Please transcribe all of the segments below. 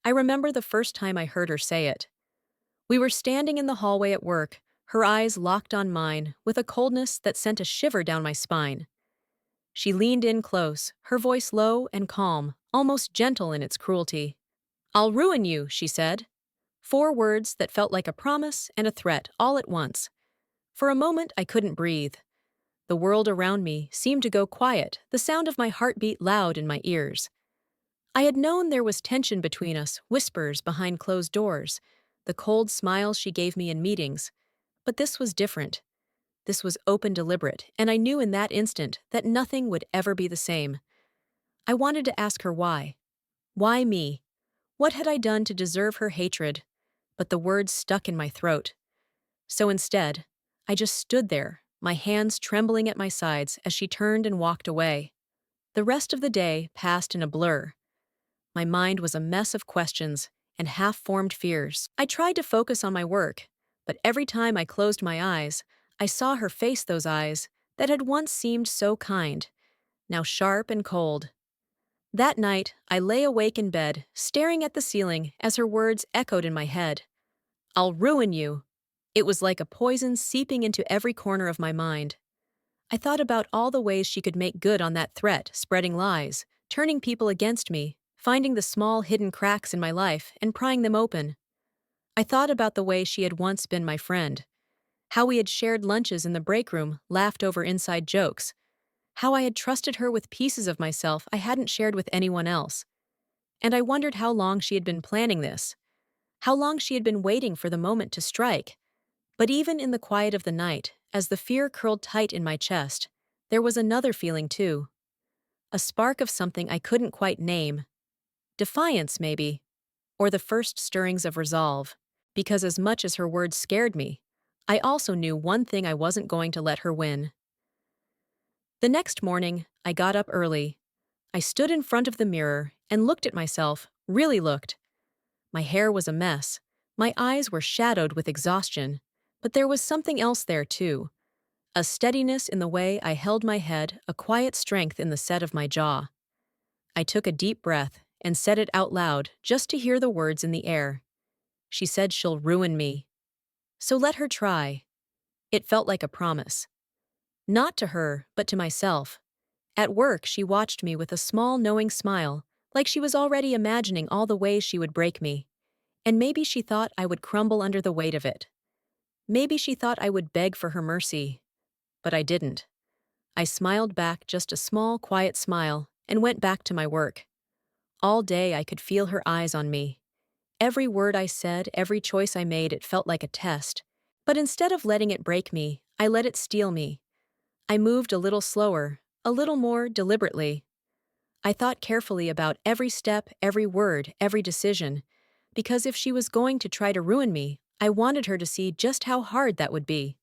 I remember the first time I heard her say it. We were standing in the hallway at work, her eyes locked on mine, with a coldness that sent a shiver down my spine. She leaned in close, her voice low and calm, almost gentle in its cruelty. "I'll ruin you," she said. 4 words that felt like a promise and a threat all at once. For a moment, I couldn't breathe. The world around me seemed to go quiet, the sound of my heartbeat loud in my ears. I had known there was tension between us, whispers behind closed doors, the cold smiles she gave me in meetings. But this was different. This was open, deliberate, and I knew in that instant that nothing would ever be the same. I wanted to ask her why. Why me? What had I done to deserve her hatred? But the words stuck in my throat. So instead, I just stood there, my hands trembling at my sides as she turned and walked away. The rest of the day passed in a blur. My mind was a mess of questions and half-formed fears. I tried to focus on my work, but every time I closed my eyes, I saw her face those eyes that had once seemed so kind, now sharp and cold. That night, I lay awake in bed, staring at the ceiling as her words echoed in my head. "I'll ruin you." It was like a poison seeping into every corner of my mind. I thought about all the ways she could make good on that threat, spreading lies, turning people against me, finding the small hidden cracks in my life and prying them open. I thought about the way she had once been my friend, how we had shared lunches in the break room, laughed over inside jokes, how I had trusted her with pieces of myself I hadn't shared with anyone else. And I wondered how long she had been planning this, how long she had been waiting for the moment to strike. But even in the quiet of the night, as the fear curled tight in my chest, there was another feeling too. A spark of something I couldn't quite name. Defiance, maybe. Or the first stirrings of resolve. Because as much as her words scared me, I also knew one thing: I wasn't going to let her win. The next morning, I got up early. I stood in front of the mirror and looked at myself, really looked. My hair was a mess. My eyes were shadowed with exhaustion. But there was something else there too. A steadiness in the way I held my head, a quiet strength in the set of my jaw. I took a deep breath and said it out loud just to hear the words in the air. She said she'll ruin me. So let her try. It felt like a promise. Not to her, but to myself. At work, she watched me with a small, knowing smile, like she was already imagining all the ways she would break me. And maybe she thought I would crumble under the weight of it. Maybe she thought I would beg for her mercy. But I didn't. I smiled back, just a small, quiet smile, and went back to my work. All day I could feel her eyes on me. Every word I said, every choice I made, it felt like a test. But instead of letting it break me, I let it steel me. I moved a little slower, a little more deliberately. I thought carefully about every step, every word, every decision, because if she was going to try to ruin me, I wanted her to see just how hard that would be.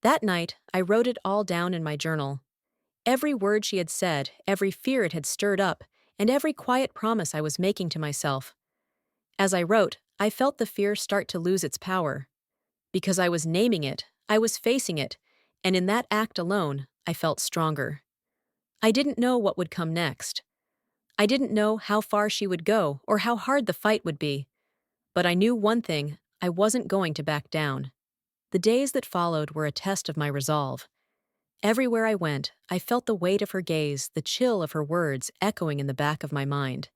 That night, I wrote it all down in my journal. Every word she had said, every fear it had stirred up, and every quiet promise I was making to myself. As I wrote, I felt the fear start to lose its power. Because I was naming it, I was facing it, and in that act alone, I felt stronger. I didn't know what would come next. I didn't know how far she would go or how hard the fight would be. But I knew one thing: I wasn't going to back down. The days that followed were a test of my resolve. Everywhere I went, I felt the weight of her gaze, the chill of her words echoing in the back of my mind.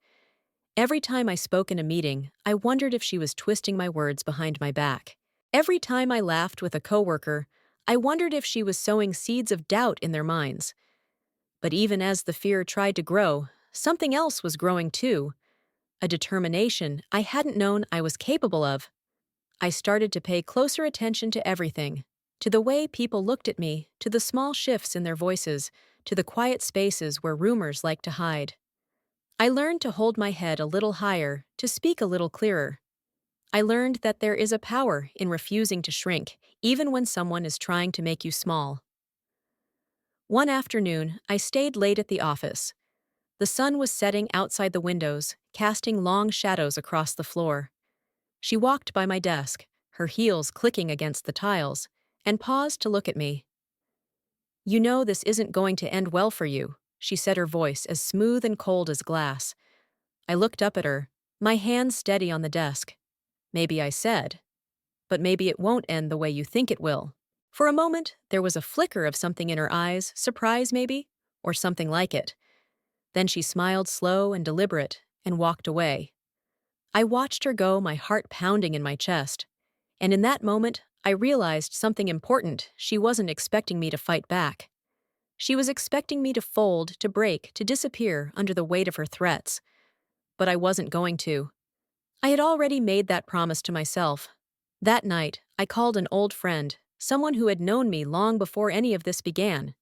Every time I spoke in a meeting, I wondered if she was twisting my words behind my back. Every time I laughed with a coworker, I wondered if she was sowing seeds of doubt in their minds. But even as the fear tried to grow, something else was growing too. A determination I hadn't known I was capable of. I started to pay closer attention to everything, to the way people looked at me, to the small shifts in their voices, to the quiet spaces where rumors like to hide. I learned to hold my head a little higher, to speak a little clearer. I learned that there is a power in refusing to shrink, even when someone is trying to make you small. One afternoon, I stayed late at the office. The sun was setting outside the windows, casting long shadows across the floor. She walked by my desk, her heels clicking against the tiles, and paused to look at me. "You know this isn't going to end well for you," she said, her voice as smooth and cold as glass. I looked up at her, my hands steady on the desk. Maybe I said, but maybe it won't end the way you think it will. For a moment, there was a flicker of something in her eyes, surprise maybe, or something like it. Then she smiled slow and deliberate and walked away. I watched her go, my heart pounding in my chest. And in that moment, I realized something important. She wasn't expecting me to fight back. She was expecting me to fold, to break, to disappear under the weight of her threats. But I wasn't going to. I had already made that promise to myself. That night, I called an old friend, someone who had known me long before any of this began.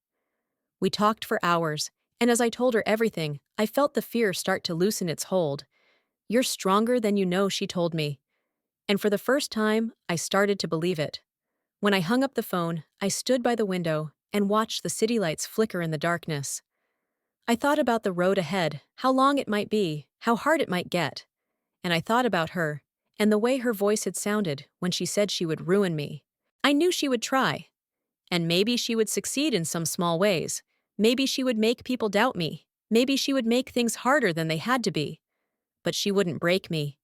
We talked for hours, and as I told her everything, I felt the fear start to loosen its hold. "You're stronger than you know," she told me. And for the first time, I started to believe it. When I hung up the phone, I stood by the window and watched the city lights flicker in the darkness. I thought about the road ahead, how long it might be, how hard it might get. And I thought about her, and the way her voice had sounded when she said she would ruin me. I knew she would try. And maybe she would succeed in some small ways. Maybe she would make people doubt me. Maybe she would make things harder than they had to be. But she wouldn't break me,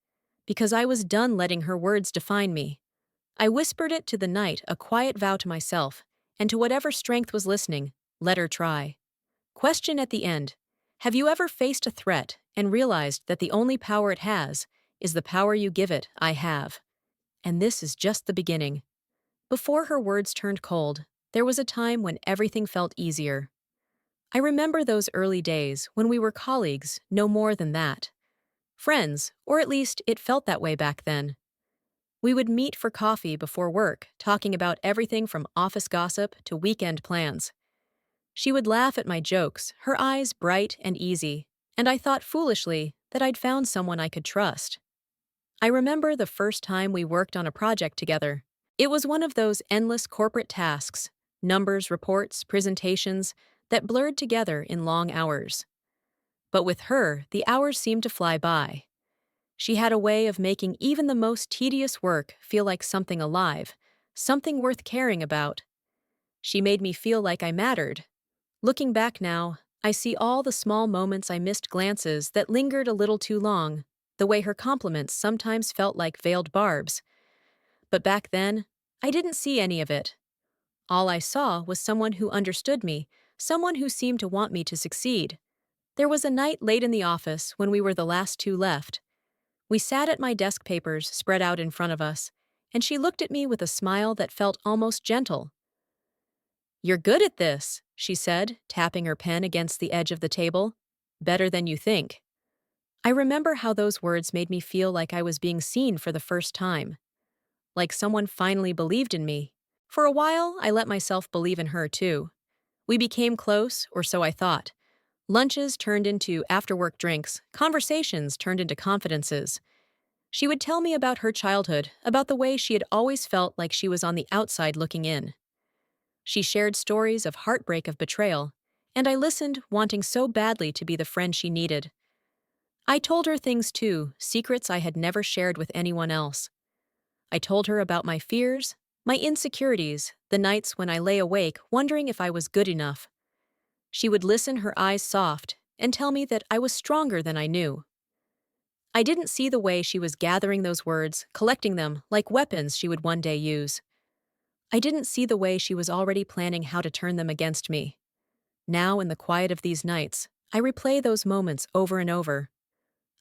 because I was done letting her words define me. I whispered it to the night, a quiet vow to myself, and to whatever strength was listening, let her try. Question at the end: have you ever faced a threat and realized that the only power it has is the power you give it? I have. And this is just the beginning. Before her words turned cold, there was a time when everything felt easier. I remember those early days when we were colleagues, no more than that. Friends, or at least it felt that way back then. We would meet for coffee before work, talking about everything from office gossip to weekend plans. She would laugh at my jokes, her eyes bright and easy, and I thought foolishly that I'd found someone I could trust. I remember the first time we worked on a project together. It was one of those endless corporate tasks, numbers, reports, presentations, that blurred together in long hours. But with her, the hours seemed to fly by. She had a way of making even the most tedious work feel like something alive, something worth caring about. She made me feel like I mattered. Looking back now, I see all the small moments I missed, glances that lingered a little too long, the way her compliments sometimes felt like veiled barbs. But back then, I didn't see any of it. All I saw was someone who understood me, someone who seemed to want me to succeed. There was a night late in the office when we were the last two left. We sat at my desk, papers spread out in front of us, and she looked at me with a smile that felt almost gentle. "You're good at this," she said, tapping her pen against the edge of the table. "Better than you think." I remember how those words made me feel like I was being seen for the first time, like someone finally believed in me. For a while, I let myself believe in her too. We became close, or so I thought. Lunches turned into after-work drinks, conversations turned into confidences. She would tell me about her childhood, about the way she had always felt like she was on the outside looking in. She shared stories of heartbreak, of betrayal, and I listened, wanting so badly to be the friend she needed. I told her things too, secrets I had never shared with anyone else. I told her about my fears, my insecurities, the nights when I lay awake wondering if I was good enough. She would listen, her eyes soft, and tell me that I was stronger than I knew. I didn't see the way she was gathering those words, collecting them like weapons she would one day use. I didn't see the way she was already planning how to turn them against me. Now, in the quiet of these nights, I replay those moments over and over.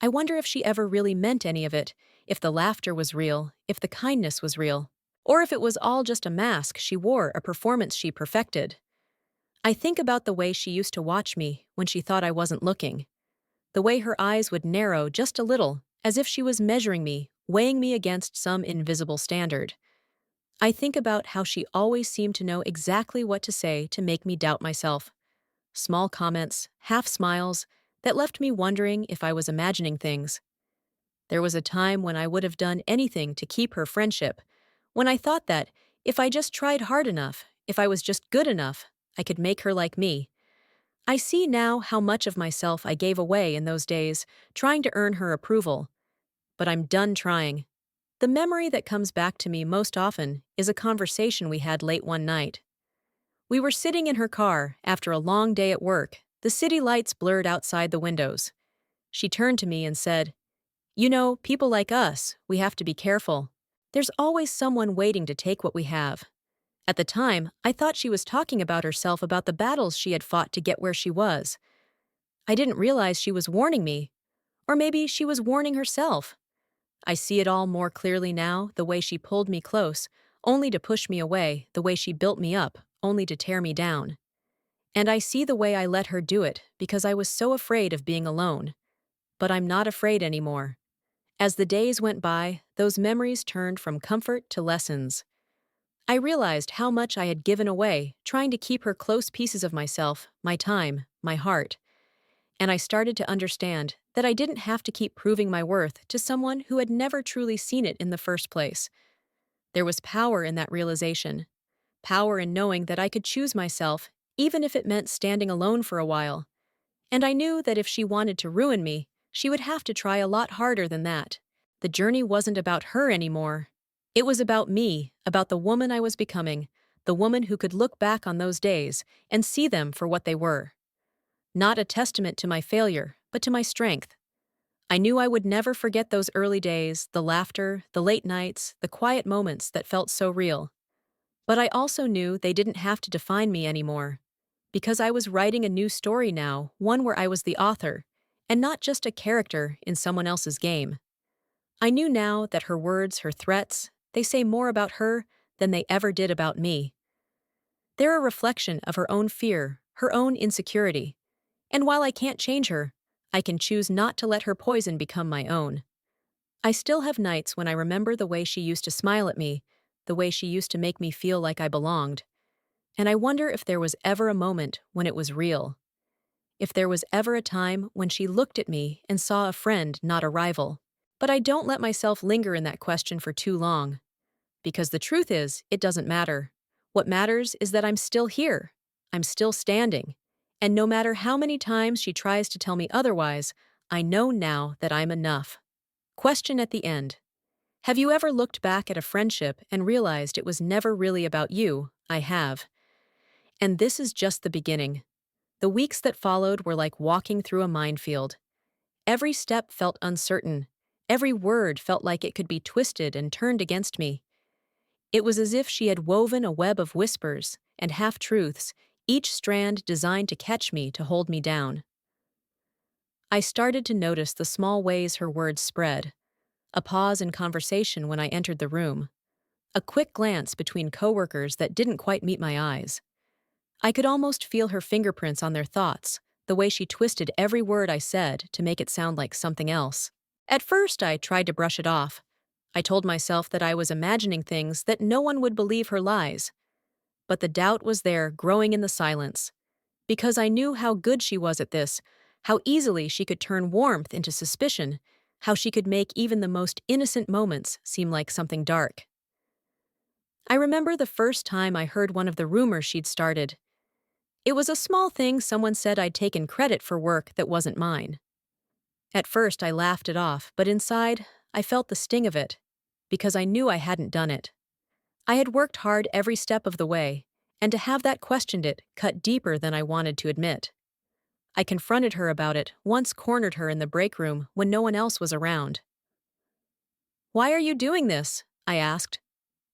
I wonder if she ever really meant any of it, if the laughter was real, if the kindness was real, or if it was all just a mask she wore, a performance she perfected. I think about the way she used to watch me when she thought I wasn't looking. The way her eyes would narrow just a little, as if she was measuring me, weighing me against some invisible standard. I think about how she always seemed to know exactly what to say to make me doubt myself. Small comments, half smiles, that left me wondering if I was imagining things. There was a time when I would have done anything to keep her friendship, when I thought that, if I just tried hard enough, if I was just good enough, I could make her like me. I see now how much of myself I gave away in those days, trying to earn her approval. But I'm done trying. The memory that comes back to me most often is a conversation we had late one night. We were sitting in her car after a long day at work, the city lights blurred outside the windows. She turned to me and said, You know, people like us, we have to be careful. There's always someone waiting to take what we have. At the time, I thought she was talking about herself about the battles she had fought to get where she was. I didn't realize she was warning me. Or maybe she was warning herself. I see it all more clearly now, the way she pulled me close, only to push me away, the way she built me up, only to tear me down. And I see the way I let her do it, because I was so afraid of being alone. But I'm not afraid anymore. As the days went by, those memories turned from comfort to lessons. I realized how much I had given away, trying to keep her close pieces of myself, my time, my heart. And I started to understand that I didn't have to keep proving my worth to someone who had never truly seen it in the first place. There was power in that realization, power in knowing that I could choose myself, even if it meant standing alone for a while. And I knew that if she wanted to ruin me, she would have to try a lot harder than that. The journey wasn't about her anymore. It was about me, about the woman I was becoming, the woman who could look back on those days and see them for what they were. Not a testament to my failure, but to my strength. I knew I would never forget those early days, the laughter, the late nights, the quiet moments that felt so real. But I also knew they didn't have to define me anymore. Because I was writing a new story now, one where I was the author, and not just a character in someone else's game. I knew now that her words, her threats, they say more about her than they ever did about me. They're a reflection of her own fear, her own insecurity. And while I can't change her, I can choose not to let her poison become my own. I still have nights when I remember the way she used to smile at me, the way she used to make me feel like I belonged. And I wonder if there was ever a moment when it was real. If there was ever a time when she looked at me and saw a friend, not a rival. But I don't let myself linger in that question for too long. Because the truth is, it doesn't matter. What matters is that I'm still here. I'm still standing. And no matter how many times she tries to tell me otherwise, I know now that I'm enough. Question at the end. Have you ever looked back at a friendship and realized it was never really about you? I have. And this is just the beginning. The weeks that followed were like walking through a minefield. Every step felt uncertain. Every word felt like it could be twisted and turned against me. It was as if she had woven a web of whispers and half-truths, each strand designed to catch me, to hold me down. I started to notice the small ways her words spread. A pause in conversation when I entered the room. A quick glance between coworkers that didn't quite meet my eyes. I could almost feel her fingerprints on their thoughts, the way she twisted every word I said to make it sound like something else. At first, I tried to brush it off. I told myself that I was imagining things, that no one would believe her lies. But the doubt was there, growing in the silence. Because I knew how good she was at this, how easily she could turn warmth into suspicion, how she could make even the most innocent moments seem like something dark. I remember the first time I heard one of the rumors she'd started. It was a small thing. Someone said I'd taken credit for work that wasn't mine. At first, I laughed it off, but inside, I felt the sting of it, because I knew I hadn't done it. I had worked hard every step of the way, and to have that questioned it cut deeper than I wanted to admit. I confronted her about it, once cornered her in the break room when no one else was around. "Why are you doing this?" I asked.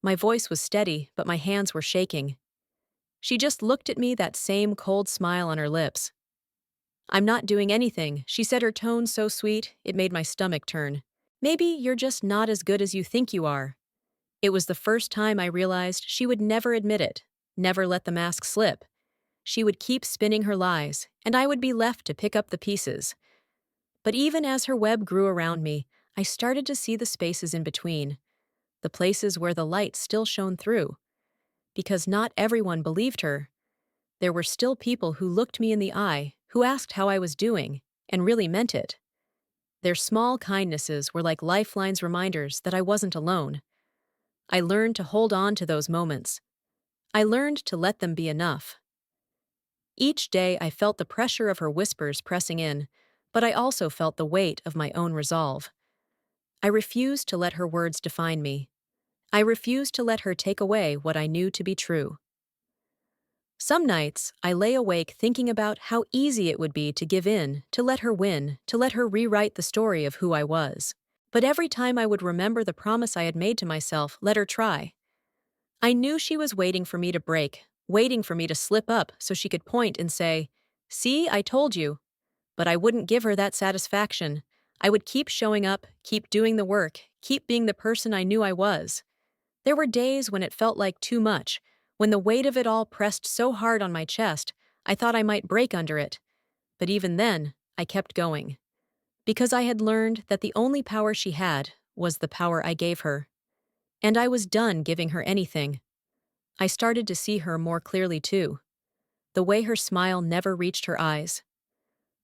My voice was steady, but my hands were shaking. She just looked at me, that same cold smile on her lips. "I'm not doing anything," she said, her tone so sweet it made my stomach turn. "Maybe you're just not as good as you think you are." It was the first time I realized she would never admit it, never let the mask slip. She would keep spinning her lies, and I would be left to pick up the pieces. But even as her web grew around me, I started to see the spaces in between, the places where the light still shone through. Because not everyone believed her. There were still people who looked me in the eye, who asked how I was doing, and really meant it. Their small kindnesses were like lifelines, reminders that I wasn't alone. I learned to hold on to those moments. I learned to let them be enough. Each day I felt the pressure of her whispers pressing in, but I also felt the weight of my own resolve. I refused to let her words define me. I refused to let her take away what I knew to be true. Some nights, I lay awake thinking about how easy it would be to give in, to let her win, to let her rewrite the story of who I was. But every time I would remember the promise I had made to myself, let her try. I knew she was waiting for me to break, waiting for me to slip up so she could point and say, "See, I told you." But I wouldn't give her that satisfaction. I would keep showing up, keep doing the work, keep being the person I knew I was. There were days when it felt like too much, when the weight of it all pressed so hard on my chest, I thought I might break under it. But even then, I kept going. Because I had learned that the only power she had was the power I gave her. And I was done giving her anything. I started to see her more clearly too. The way her smile never reached her eyes.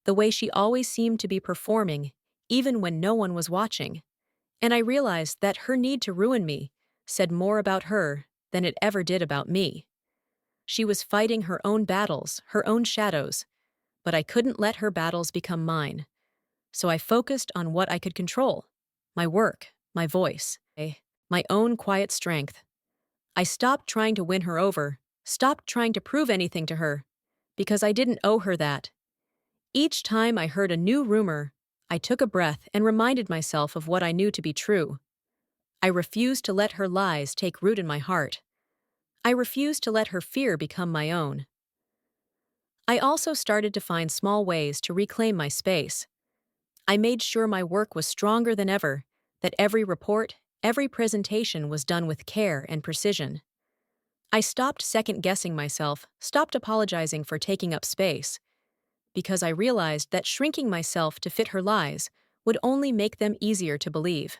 The way she always seemed to be performing, even when no one was watching. And I realized that her need to ruin me said more about her than it ever did about me. She was fighting her own battles, her own shadows, but I couldn't let her battles become mine. So I focused on what I could control: my work, my voice, my own quiet strength. I stopped trying to win her over, stopped trying to prove anything to her, because I didn't owe her that. Each time I heard a new rumor, I took a breath and reminded myself of what I knew to be true. I refused to let her lies take root in my heart. I refused to let her fear become my own. I also started to find small ways to reclaim my space. I made sure my work was stronger than ever, that every report, every presentation was done with care and precision. I stopped second-guessing myself, stopped apologizing for taking up space, because I realized that shrinking myself to fit her lies would only make them easier to believe.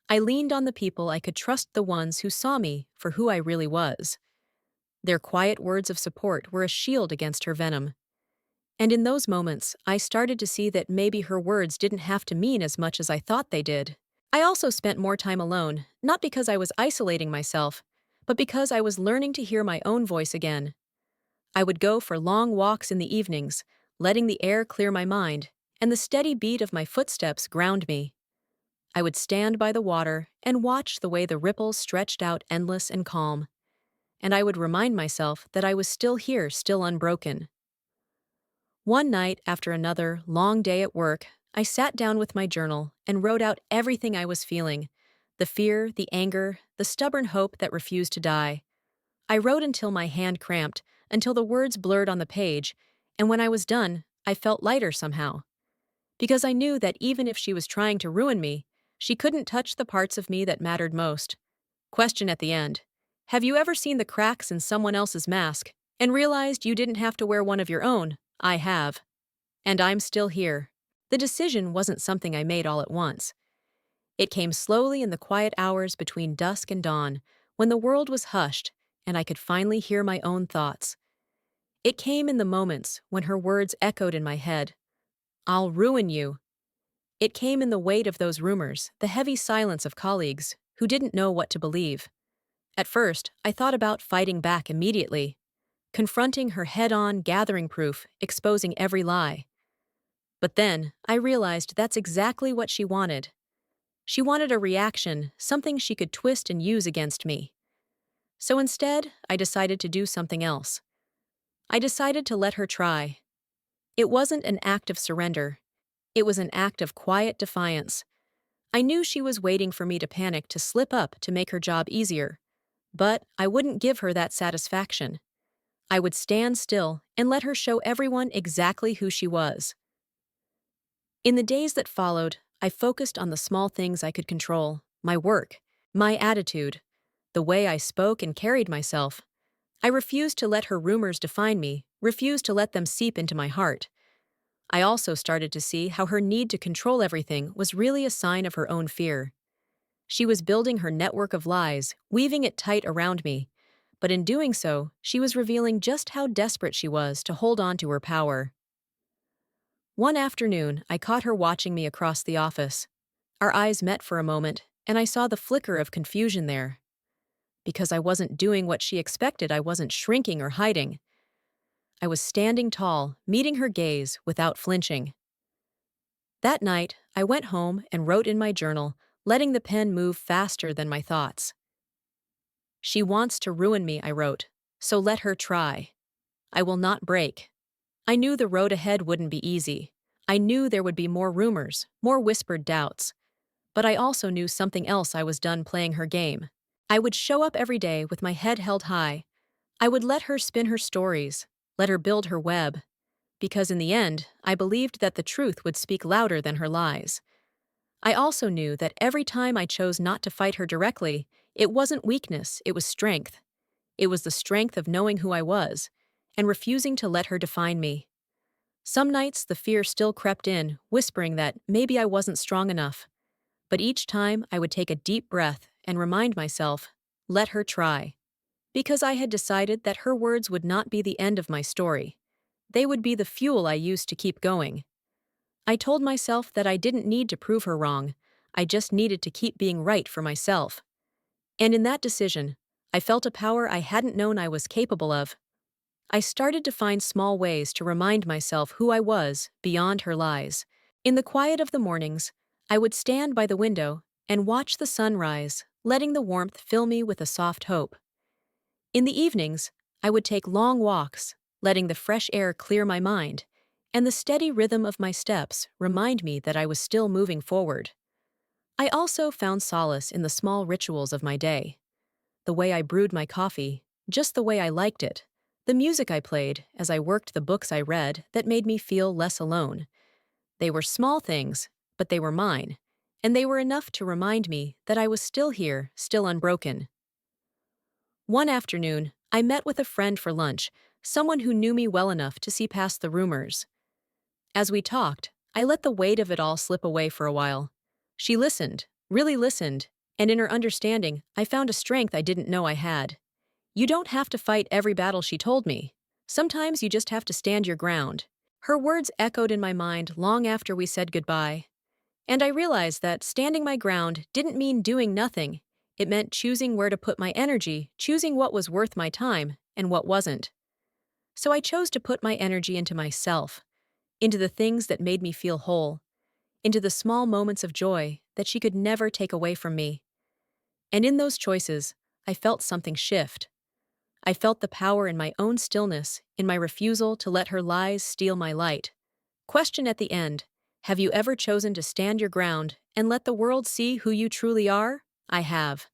I leaned on the people I could trust, the ones who saw me for who I really was. Their quiet words of support were a shield against her venom. And in those moments, I started to see that maybe her words didn't have to mean as much as I thought they did. I also spent more time alone, not because I was isolating myself, but because I was learning to hear my own voice again. I would go for long walks in the evenings, letting the air clear my mind, and the steady beat of my footsteps ground me. I would stand by the water and watch the way the ripples stretched out endless and calm. And I would remind myself that I was still here, still unbroken. One night, after another long day at work, I sat down with my journal and wrote out everything I was feeling: the fear, the anger, the stubborn hope that refused to die. I wrote until my hand cramped, until the words blurred on the page, and when I was done, I felt lighter somehow. Because I knew that even if she was trying to ruin me, she couldn't touch the parts of me that mattered most. Question at the end: have you ever seen the cracks in someone else's mask and realized you didn't have to wear one of your own? I have. And I'm still here. The decision wasn't something I made all at once. It came slowly in the quiet hours between dusk and dawn, when the world was hushed and I could finally hear my own thoughts. It came in the moments when her words echoed in my head: "I'll ruin you." It came in the weight of those rumors, the heavy silence of colleagues who didn't know what to believe. At first, I thought about fighting back immediately, confronting her head-on, gathering proof, exposing every lie. But then, I realized that's exactly what she wanted. She wanted a reaction, something she could twist and use against me. So instead, I decided to do something else. I decided to let her try. It wasn't an act of surrender. It was an act of quiet defiance. I knew she was waiting for me to panic, to slip up, to make her job easier. But I wouldn't give her that satisfaction. I would stand still and let her show everyone exactly who she was. In the days that followed, I focused on the small things I could control: my work, my attitude, the way I spoke and carried myself. I refused to let her rumors define me, refused to let them seep into my heart. I also started to see how her need to control everything was really a sign of her own fear. She was building her network of lies, weaving it tight around me, but in doing so, she was revealing just how desperate she was to hold on to her power. One afternoon, I caught her watching me across the office. Our eyes met for a moment, and I saw the flicker of confusion there. Because I wasn't doing what she expected, I wasn't shrinking or hiding. I was standing tall, meeting her gaze without flinching. That night, I went home and wrote in my journal, letting the pen move faster than my thoughts. "She wants to ruin me," I wrote, "so let her try. I will not break." I knew the road ahead wouldn't be easy. I knew there would be more rumors, more whispered doubts. But I also knew something else. I was done playing her game. I would show up every day with my head held high. I would let her spin her stories, let her build her web, because in the end, I believed that the truth would speak louder than her lies. I also knew that every time I chose not to fight her directly, it wasn't weakness, it was strength. It was the strength of knowing who I was and refusing to let her define me. Some nights, the fear still crept in, whispering that maybe I wasn't strong enough. But each time, I would take a deep breath and remind myself, let her try. Because I had decided that her words would not be the end of my story. They would be the fuel I used to keep going. I told myself that I didn't need to prove her wrong, I just needed to keep being right for myself. And in that decision, I felt a power I hadn't known I was capable of. I started to find small ways to remind myself who I was beyond her lies. In the quiet of the mornings, I would stand by the window and watch the sun rise, letting the warmth fill me with a soft hope. In the evenings, I would take long walks, letting the fresh air clear my mind, and the steady rhythm of my steps remind me that I was still moving forward. I also found solace in the small rituals of my day. The way I brewed my coffee, just the way I liked it. The music I played as I worked the books I read that made me feel less alone. They were small things, but they were mine, and they were enough to remind me that I was still here, still unbroken. One afternoon, I met with a friend for lunch, someone who knew me well enough to see past the rumors. As we talked, I let the weight of it all slip away for a while. She listened, really listened, and in her understanding, I found a strength I didn't know I had. You don't have to fight every battle, she told me. Sometimes you just have to stand your ground. Her words echoed in my mind long after we said goodbye. And I realized that standing my ground didn't mean doing nothing. It meant choosing where to put my energy, choosing what was worth my time and what wasn't. So I chose to put my energy into myself, into the things that made me feel whole, into the small moments of joy that she could never take away from me. And in those choices, I felt something shift. I felt the power in my own stillness, in my refusal to let her lies steal my light. Question at the end: have you ever chosen to stand your ground and let the world see who you truly are? I have.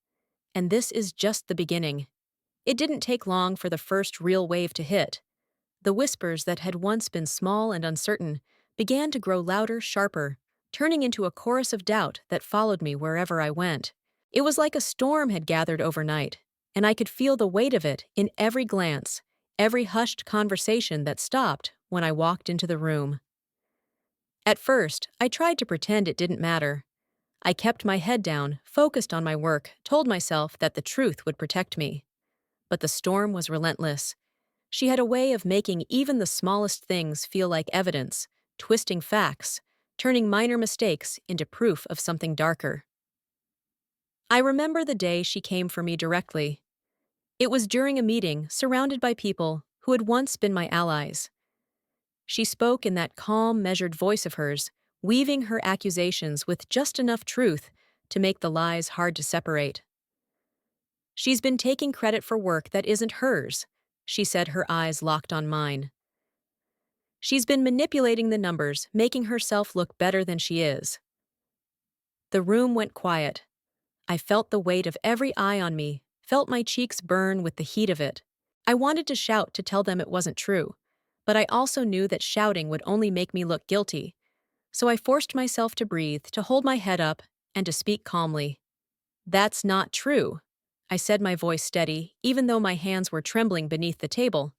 And this is just the beginning. It didn't take long for the first real wave to hit. The whispers that had once been small and uncertain began to grow louder, sharper, turning into a chorus of doubt that followed me wherever I went. It was like a storm had gathered overnight, and I could feel the weight of it in every glance, every hushed conversation that stopped when I walked into the room. At first, I tried to pretend it didn't matter. I kept my head down, focused on my work, told myself that the truth would protect me. But the storm was relentless. She had a way of making even the smallest things feel like evidence, twisting facts, turning minor mistakes into proof of something darker. I remember the day she came for me directly. It was during a meeting, surrounded by people who had once been my allies. She spoke in that calm, measured voice of hers, weaving her accusations with just enough truth to make the lies hard to separate. She's been taking credit for work that isn't hers, she said, her eyes locked on mine. She's been manipulating the numbers, making herself look better than she is. The room went quiet. I felt the weight of every eye on me, felt my cheeks burn with the heat of it. I wanted to shout to tell them it wasn't true, but I also knew that shouting would only make me look guilty. So I forced myself to breathe, to hold my head up, and to speak calmly. That's not true, I said, my voice steady, even though my hands were trembling beneath the table.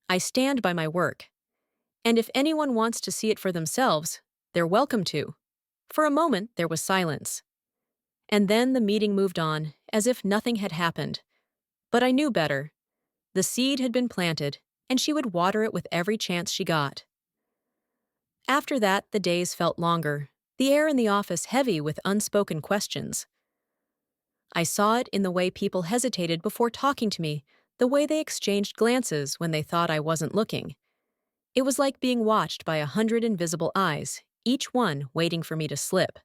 I stand by my work. And if anyone wants to see it for themselves, they're welcome to. For a moment, there was silence. And then the meeting moved on, as if nothing had happened. But I knew better. The seed had been planted, and she would water it with every chance she got. After that, the days felt longer, the air in the office heavy with unspoken questions. I saw it in the way people hesitated before talking to me, the way they exchanged glances when they thought I wasn't looking. It was like being watched by 100 invisible eyes, each one waiting for me to slip.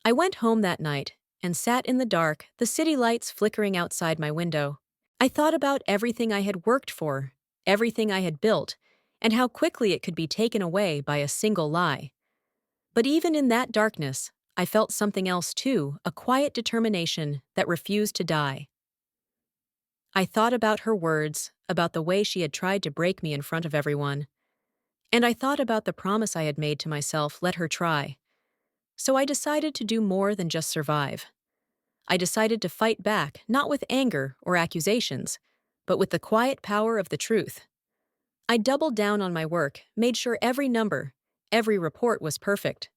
I went home that night and sat in the dark, the city lights flickering outside my window. I thought about everything I had worked for, everything I had built, and how quickly it could be taken away by a single lie. But even in that darkness, I felt something else too, a quiet determination that refused to die. I thought about her words, about the way she had tried to break me in front of everyone. And I thought about the promise I had made to myself, let her try. So I decided to do more than just survive. I decided to fight back, not with anger or accusations, but with the quiet power of the truth. I doubled down on my work, made sure every number, every report was perfect.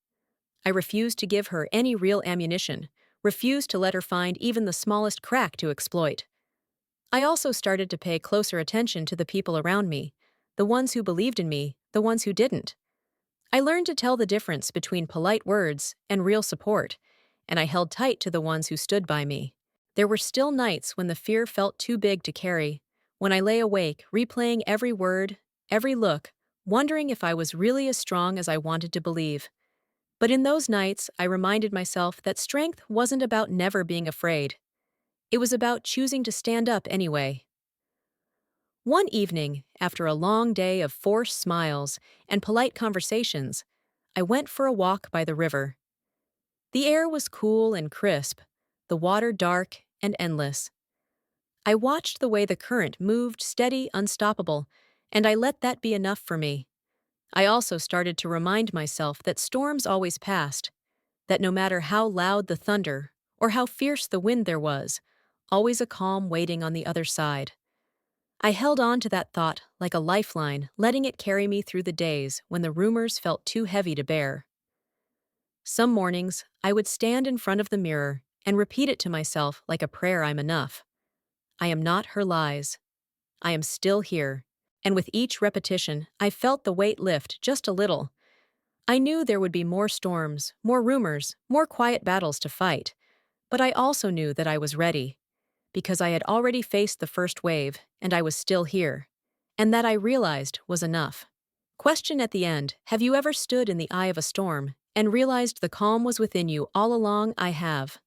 I refused to give her any real ammunition, refused to let her find even the smallest crack to exploit. I also started to pay closer attention to the people around me, the ones who believed in me, the ones who didn't. I learned to tell the difference between polite words and real support, and I held tight to the ones who stood by me. There were still nights when the fear felt too big to carry, when I lay awake, replaying every word, every look, wondering if I was really as strong as I wanted to believe. But in those nights, I reminded myself that strength wasn't about never being afraid. It was about choosing to stand up anyway. One evening, after a long day of forced smiles and polite conversations, I went for a walk by the river. The air was cool and crisp, the water dark and endless. I watched the way the current moved, steady, unstoppable, and I let that be enough for me. I also started to remind myself that storms always passed, that no matter how loud the thunder or how fierce the wind there was, always a calm waiting on the other side. I held on to that thought like a lifeline, letting it carry me through the days when the rumors felt too heavy to bear. Some mornings, I would stand in front of the mirror and repeat it to myself like a prayer. I'm enough. I am not her lies. I am still here. And with each repetition, I felt the weight lift just a little. I knew there would be more storms, more rumors, more quiet battles to fight. But I also knew that I was ready, because I had already faced the first wave, and I was still here. And that I realized was enough. Question at the end: have you ever stood in the eye of a storm and realized the calm was within you all along? I have.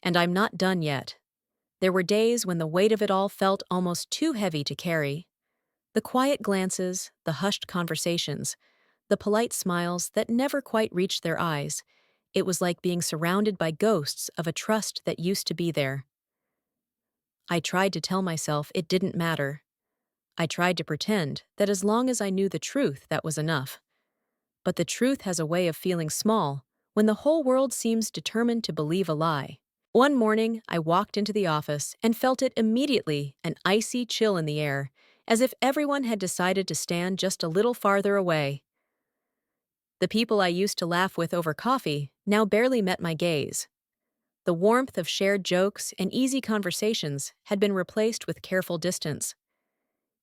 And I'm not done yet. There were days when the weight of it all felt almost too heavy to carry. The quiet glances, the hushed conversations, the polite smiles that never quite reached their eyes. It was like being surrounded by ghosts of a trust that used to be there. I tried to tell myself it didn't matter. I tried to pretend that as long as I knew the truth, that was enough. But the truth has a way of feeling small when the whole world seems determined to believe a lie. One morning, I walked into the office and felt it immediately, an icy chill in the air, as if everyone had decided to stand just a little farther away. The people I used to laugh with over coffee now barely met my gaze. The warmth of shared jokes and easy conversations had been replaced with careful distance.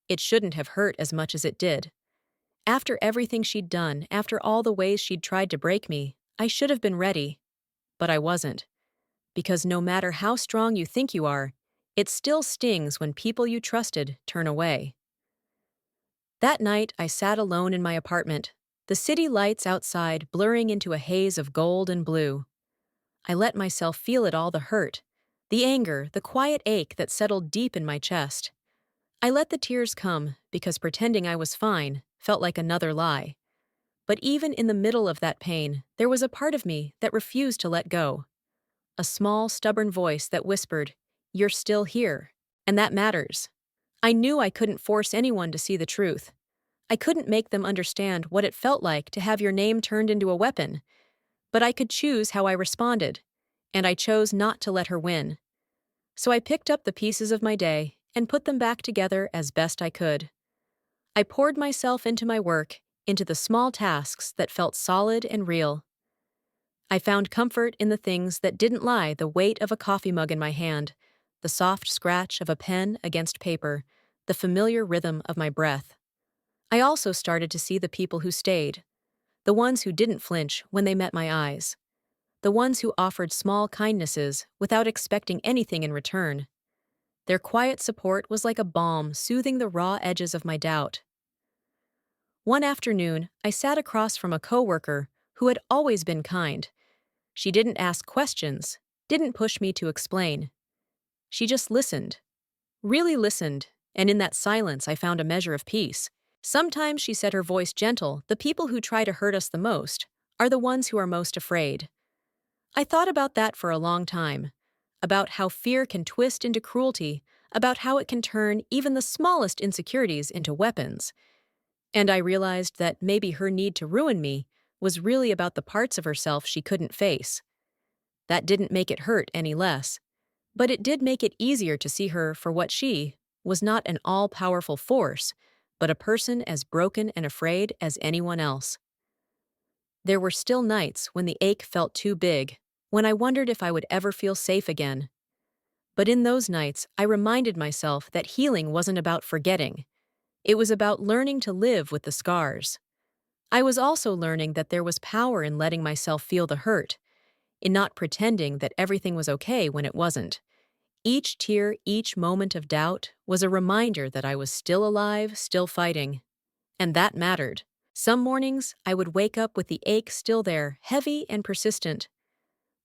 It shouldn't have hurt as much as it did. After everything she'd done, after all the ways she'd tried to break me, I should have been ready. But I wasn't. Because no matter how strong you think you are, it still stings when people you trusted turn away. That night, I sat alone in my apartment, the city lights outside blurring into a haze of gold and blue. I let myself feel it all, the hurt, the anger, the quiet ache that settled deep in my chest. I let the tears come because pretending I was fine felt like another lie. But even in the middle of that pain, there was a part of me that refused to let go. A small, stubborn voice that whispered, "You're still here, and that matters." I knew I couldn't force anyone to see the truth. I couldn't make them understand what it felt like to have your name turned into a weapon. But I could choose how I responded, and I chose not to let her win. So I picked up the pieces of my day and put them back together as best I could. I poured myself into my work, into the small tasks that felt solid and real. I found comfort in the things that didn't lie: the weight of a coffee mug in my hand, the soft scratch of a pen against paper, the familiar rhythm of my breath. I also started to see the people who stayed, the ones who didn't flinch when they met my eyes, the ones who offered small kindnesses without expecting anything in return. Their quiet support was like a balm soothing the raw edges of my doubt. One afternoon, I sat across from a coworker who had always been kind. She didn't ask questions, didn't push me to explain. She just listened, really listened, and in that silence I found a measure of peace. Sometimes, she said, her voice gentle, the people who try to hurt us the most are the ones who are most afraid. I thought about that for a long time, about how fear can twist into cruelty, about how it can turn even the smallest insecurities into weapons. And I realized that maybe her need to ruin me was really about the parts of herself she couldn't face. That didn't make it hurt any less, but it did make it easier to see her for what she was, not an all-powerful force, but a person as broken and afraid as anyone else. There were still nights when the ache felt too big, when I wondered if I would ever feel safe again. But in those nights, I reminded myself that healing wasn't about forgetting. It was about learning to live with the scars. I was also learning that there was power in letting myself feel the hurt, in not pretending that everything was okay when it wasn't. Each tear, each moment of doubt was a reminder that I was still alive, still fighting. And that mattered. Some mornings, I would wake up with the ache still there, heavy and persistent.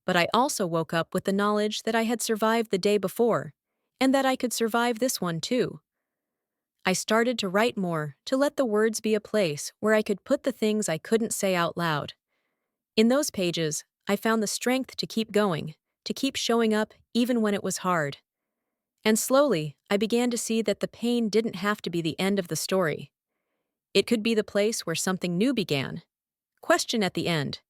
But I also woke up with the knowledge that I had survived the day before, and that I could survive this one too. I started to write more, to let the words be a place where I could put the things I couldn't say out loud. In those pages, I found the strength to keep going, to keep showing up even when it was hard. And slowly, I began to see that the pain didn't have to be the end of the story. It could be the place where something new began. Question at the end: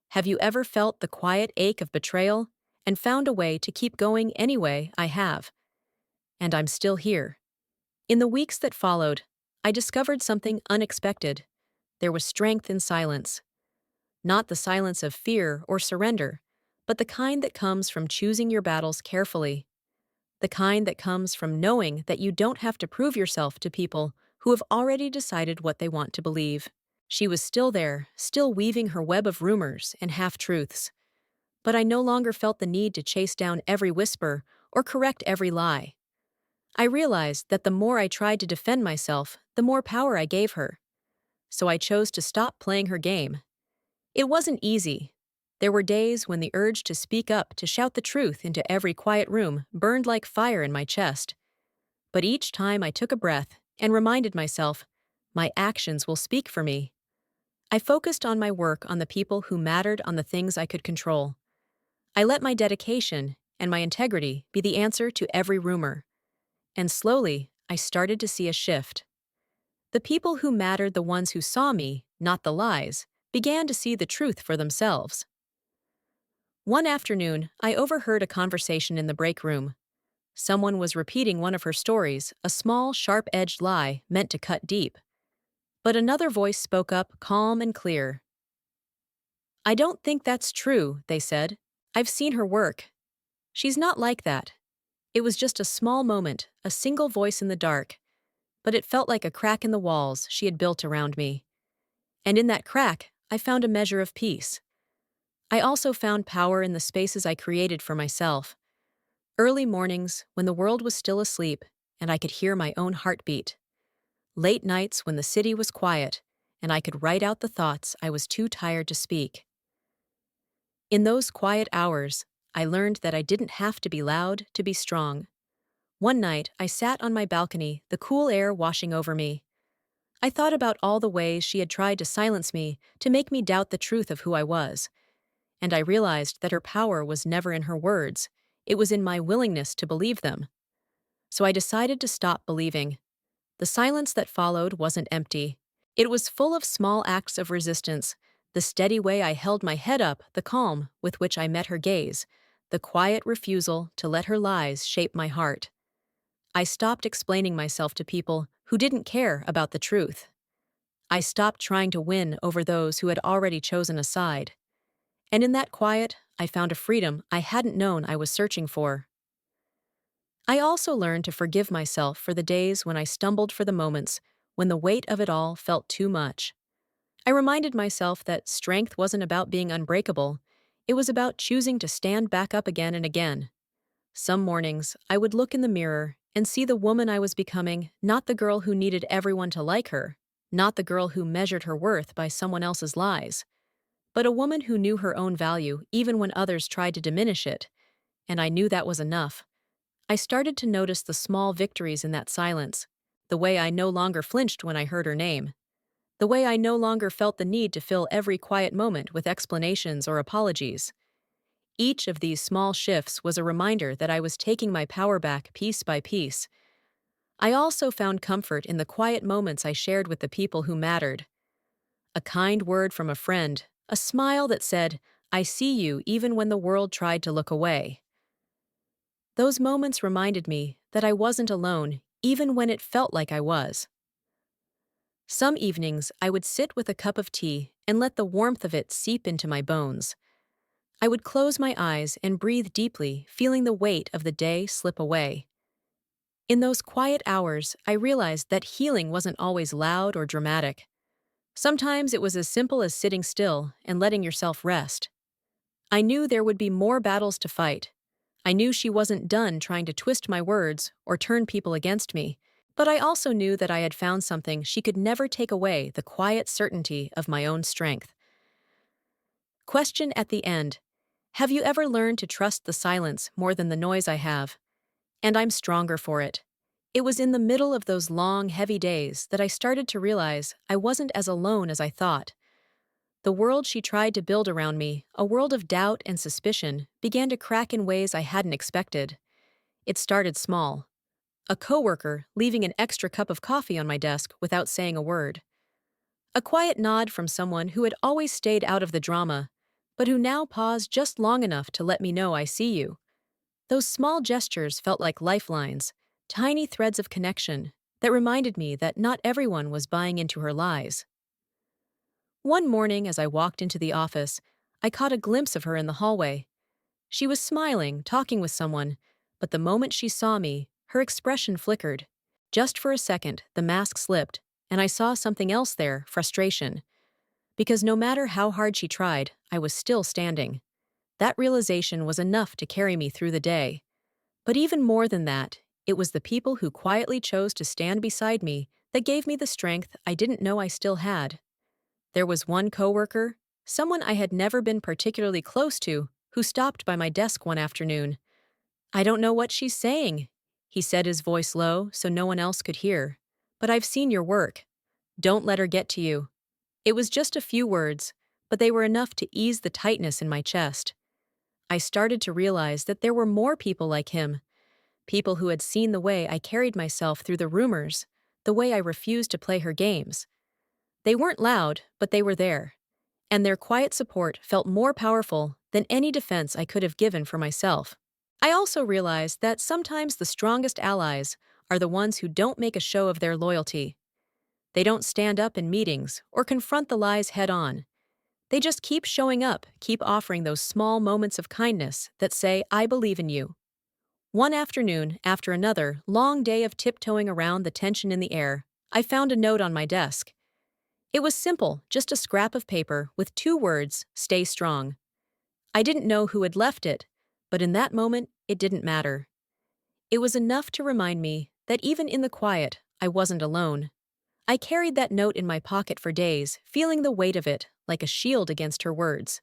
have you ever felt the quiet ache of betrayal and found a way to keep going anyway? I have. And I'm still here. In the weeks that followed, I discovered something unexpected. There was strength in silence. Not the silence of fear or surrender, but the kind that comes from choosing your battles carefully. The kind that comes from knowing that you don't have to prove yourself to people who have already decided what they want to believe. She was still there, still weaving her web of rumors and half-truths. But I no longer felt the need to chase down every whisper or correct every lie. I realized that the more I tried to defend myself, the more power I gave her. So I chose to stop playing her game. It wasn't easy. There were days when the urge to speak up, to shout the truth into every quiet room, burned like fire in my chest. But each time I took a breath and reminded myself, my actions will speak for me. I focused on my work, on the people who mattered, on the things I could control. I let my dedication and my integrity be the answer to every rumor. And slowly, I started to see a shift. The people who mattered, the ones who saw me, not the lies, began to see the truth for themselves. One afternoon, I overheard a conversation in the break room. Someone was repeating one of her stories, a small, sharp-edged lie meant to cut deep. But another voice spoke up, calm and clear. "I don't think that's true," they said. "I've seen her work. She's not like that." It was just a small moment, a single voice in the dark, but it felt like a crack in the walls she had built around me. And in that crack, I found a measure of peace. I also found power in the spaces I created for myself. Early mornings, when the world was still asleep, and I could hear my own heartbeat. Late nights when the city was quiet, and I could write out the thoughts I was too tired to speak. In those quiet hours, I learned that I didn't have to be loud to be strong. One night, I sat on my balcony, the cool air washing over me. I thought about all the ways she had tried to silence me, to make me doubt the truth of who I was. And I realized that her power was never in her words, it was in my willingness to believe them. So I decided to stop believing. The silence that followed wasn't empty. It was full of small acts of resistance, the steady way I held my head up, the calm with which I met her gaze, the quiet refusal to let her lies shape my heart. I stopped explaining myself to people who didn't care about the truth. I stopped trying to win over those who had already chosen a side. And in that quiet, I found a freedom I hadn't known I was searching for. I also learned to forgive myself for the days when I stumbled, for the moments when the weight of it all felt too much. I reminded myself that strength wasn't about being unbreakable, it was about choosing to stand back up again and again. Some mornings, I would look in the mirror and see the woman I was becoming, not the girl who needed everyone to like her, not the girl who measured her worth by someone else's lies, but a woman who knew her own value even when others tried to diminish it. And I knew that was enough. I started to notice the small victories in that silence, the way I no longer flinched when I heard her name, the way I no longer felt the need to fill every quiet moment with explanations or apologies. Each of these small shifts was a reminder that I was taking my power back piece by piece. I also found comfort in the quiet moments I shared with the people who mattered. A kind word from a friend, a smile that said, "I see you," even when the world tried to look away. Those moments reminded me that I wasn't alone, even when it felt like I was. Some evenings, I would sit with a cup of tea and let the warmth of it seep into my bones. I would close my eyes and breathe deeply, feeling the weight of the day slip away. In those quiet hours, I realized that healing wasn't always loud or dramatic. Sometimes it was as simple as sitting still and letting yourself rest. I knew there would be more battles to fight. I knew she wasn't done trying to twist my words or turn people against me. But I also knew that I had found something she could never take away: the quiet certainty of my own strength. Question at the end: have you ever learned to trust the silence more than the noise? I have. And I'm stronger for it. It was in the middle of those long, heavy days that I started to realize I wasn't as alone as I thought. The world she tried to build around me, a world of doubt and suspicion, began to crack in ways I hadn't expected. It started small. A coworker leaving an extra cup of coffee on my desk without saying a word. A quiet nod from someone who had always stayed out of the drama, but who now paused just long enough to let me know I see you. Those small gestures felt like lifelines, tiny threads of connection that reminded me that not everyone was buying into her lies. One morning, as I walked into the office, I caught a glimpse of her in the hallway. She was smiling, talking with someone, but the moment she saw me, her expression flickered. Just for a second, the mask slipped, and I saw something else there: frustration. Because no matter how hard she tried, I was still standing. That realization was enough to carry me through the day. But even more than that, it was the people who quietly chose to stand beside me that gave me the strength I didn't know I still had. There was one coworker, someone I had never been particularly close to, who stopped by my desk one afternoon. "I don't know what she's saying," he said, his voice low so no one else could hear. "But I've seen your work. Don't let her get to you." It was just a few words, but they were enough to ease the tightness in my chest. I started to realize that there were more people like him, people who had seen the way I carried myself through the rumors, the way I refused to play her games. They weren't loud, but they were there, and their quiet support felt more powerful than any defense I could have given for myself. I also realized that sometimes the strongest allies are the ones who don't make a show of their loyalty. They don't stand up in meetings or confront the lies head on. They just keep showing up, keep offering those small moments of kindness that say, "I believe in you." One afternoon, after another long day of tiptoeing around the tension in the air, I found a note on my desk. It was simple, just a scrap of paper with two words: "Stay strong." I didn't know who had left it, but in that moment, it didn't matter. It was enough to remind me that even in the quiet, I wasn't alone. I carried that note in my pocket for days, feeling the weight of it like a shield against her words.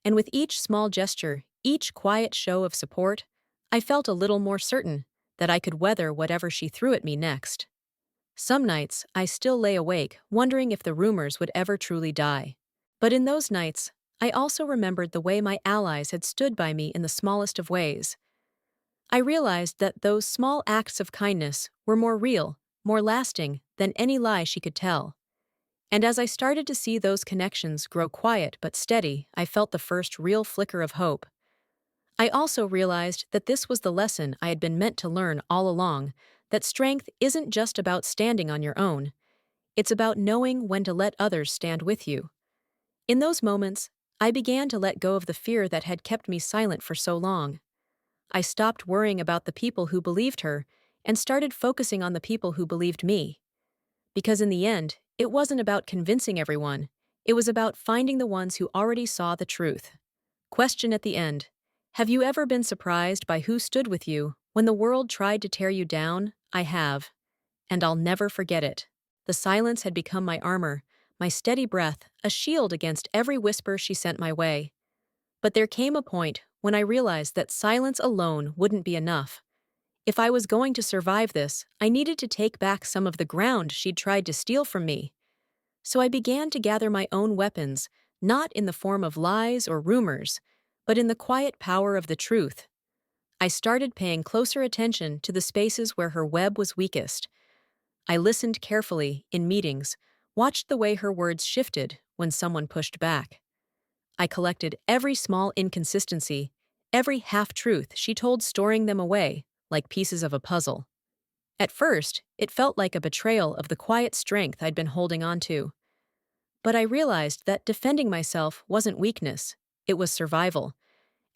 And with each small gesture, each quiet show of support, I felt a little more certain that I could weather whatever she threw at me next. Some nights, I still lay awake, wondering if the rumors would ever truly die. But in those nights, I also remembered the way my allies had stood by me in the smallest of ways. I realized that those small acts of kindness were more real, more lasting than any lie she could tell. And as I started to see those connections grow quiet but steady, I felt the first real flicker of hope. I also realized that this was the lesson I had been meant to learn all along: that strength isn't just about standing on your own. It's about knowing when to let others stand with you. In those moments, I began to let go of the fear that had kept me silent for so long. I stopped worrying about the people who believed her and started focusing on the people who believed me. Because in the end, it wasn't about convincing everyone. It was about finding the ones who already saw the truth. Question at the end: have you ever been surprised by who stood with you when the world tried to tear you down? I have. And I'll never forget it. The silence had become my armor, my steady breath, a shield against every whisper she sent my way. But there came a point when I realized that silence alone wouldn't be enough. If I was going to survive this, I needed to take back some of the ground she'd tried to steal from me. So I began to gather my own weapons, not in the form of lies or rumors, but in the quiet power of the truth. I started paying closer attention to the spaces where her web was weakest. I listened carefully in meetings, watched the way her words shifted when someone pushed back. I collected every small inconsistency, every half-truth she told, storing them away like pieces of a puzzle. At first, it felt like a betrayal of the quiet strength I'd been holding on to. But I realized that defending myself wasn't weakness, it was survival,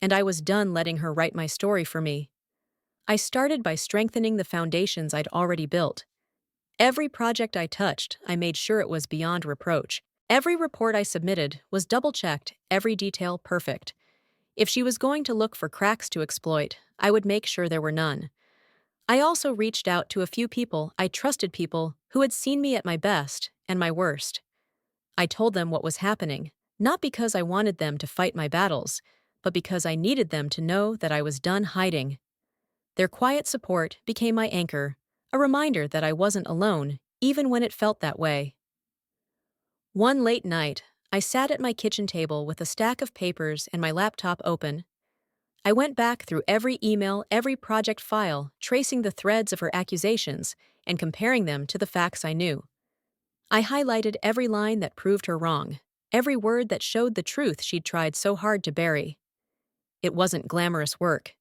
and I was done letting her write my story for me. I started by strengthening the foundations I'd already built. Every project I touched, I made sure it was beyond reproach. Every report I submitted was double-checked, every detail perfect. If she was going to look for cracks to exploit, I would make sure there were none. I also reached out to a few people I trusted, people who had seen me at my best and my worst. I told them what was happening, not because I wanted them to fight my battles, but because I needed them to know that I was done hiding. Their quiet support became my anchor, a reminder that I wasn't alone, even when it felt that way. One late night, I sat at my kitchen table with a stack of papers and my laptop open. I went back through every email, every project file, tracing the threads of her accusations and comparing them to the facts I knew. I highlighted every line that proved her wrong, every word that showed the truth she'd tried so hard to bury. It wasn't glamorous work.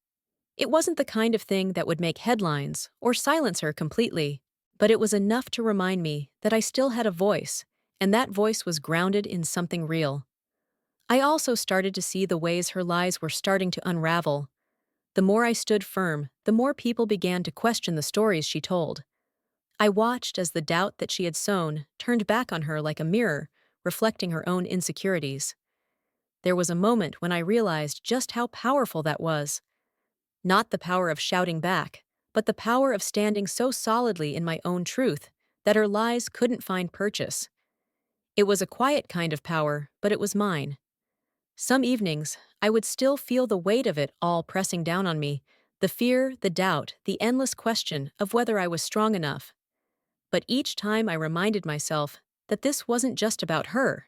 It wasn't the kind of thing that would make headlines or silence her completely, but it was enough to remind me that I still had a voice, and that voice was grounded in something real. I also started to see the ways her lies were starting to unravel. The more I stood firm, the more people began to question the stories she told. I watched as the doubt that she had sown turned back on her like a mirror, reflecting her own insecurities. There was a moment when I realized just how powerful that was. Not the power of shouting back, but the power of standing so solidly in my own truth that her lies couldn't find purchase. It was a quiet kind of power, but it was mine. Some evenings, I would still feel the weight of it all pressing down on me, the fear, the doubt, the endless question of whether I was strong enough. But each time I reminded myself that this wasn't just about her.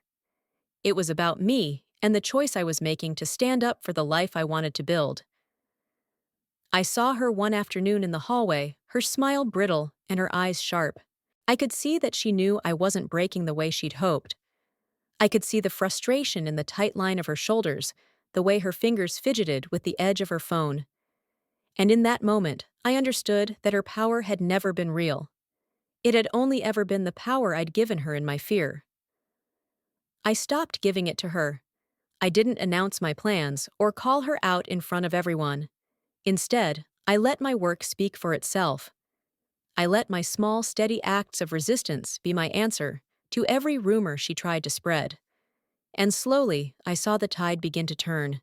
It was about me and the choice I was making to stand up for the life I wanted to build. I saw her one afternoon in the hallway, her smile brittle and her eyes sharp. I could see that she knew I wasn't breaking the way she'd hoped. I could see the frustration in the tight line of her shoulders, the way her fingers fidgeted with the edge of her phone. And in that moment, I understood that her power had never been real. It had only ever been the power I'd given her in my fear. I stopped giving it to her. I didn't announce my plans or call her out in front of everyone. Instead, I let my work speak for itself. I let my small, steady acts of resistance be my answer to every rumor she tried to spread. And slowly, I saw the tide begin to turn.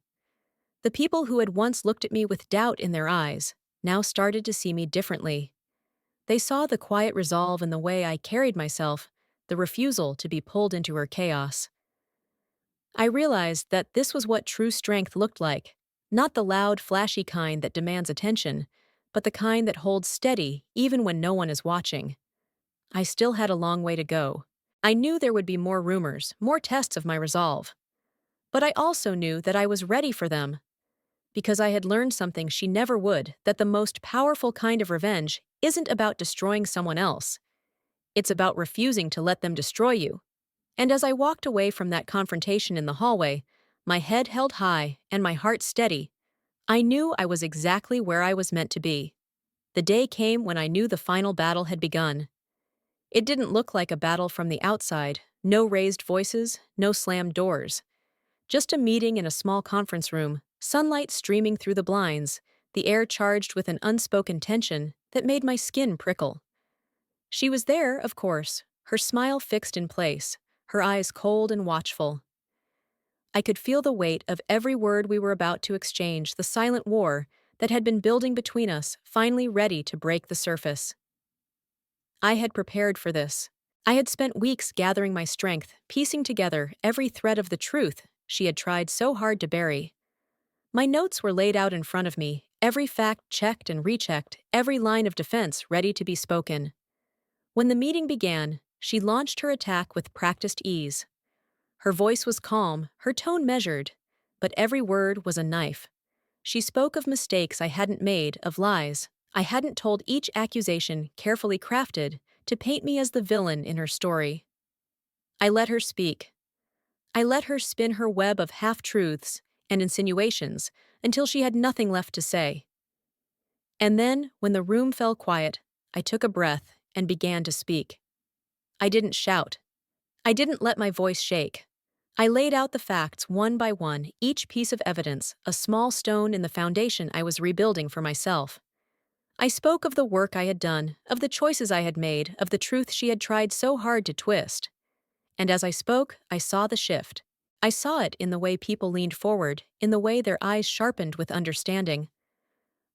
The people who had once looked at me with doubt in their eyes now started to see me differently. They saw the quiet resolve in the way I carried myself, the refusal to be pulled into her chaos. I realized that this was what true strength looked like, not the loud, flashy kind that demands attention, but the kind that holds steady even when no one is watching. I still had a long way to go. I knew there would be more rumors, more tests of my resolve. But I also knew that I was ready for them, because I had learned something she never would, that the most powerful kind of revenge isn't about destroying someone else. It's about refusing to let them destroy you. And as I walked away from that confrontation in the hallway, my head held high and my heart steady, I knew I was exactly where I was meant to be. The day came when I knew the final battle had begun. It didn't look like a battle from the outside, no raised voices, no slammed doors. Just a meeting in a small conference room, sunlight streaming through the blinds, the air charged with an unspoken tension that made my skin prickle. She was there, of course, her smile fixed in place, her eyes cold and watchful. I could feel the weight of every word we were about to exchange, the silent war that had been building between us, finally ready to break the surface. I had prepared for this. I had spent weeks gathering my strength, piecing together every thread of the truth she had tried so hard to bury. My notes were laid out in front of me, every fact checked and rechecked, every line of defense ready to be spoken. When the meeting began, she launched her attack with practiced ease. Her voice was calm, her tone measured, but every word was a knife. She spoke of mistakes I hadn't made, of lies I hadn't told, each accusation carefully crafted to paint me as the villain in her story. I let her speak. I let her spin her web of half-truths and insinuations until she had nothing left to say. And then, when the room fell quiet, I took a breath and began to speak. I didn't shout. I didn't let my voice shake. I laid out the facts one by one, each piece of evidence, a small stone in the foundation I was rebuilding for myself. I spoke of the work I had done, of the choices I had made, of the truth she had tried so hard to twist. And as I spoke, I saw the shift. I saw it in the way people leaned forward, in the way their eyes sharpened with understanding.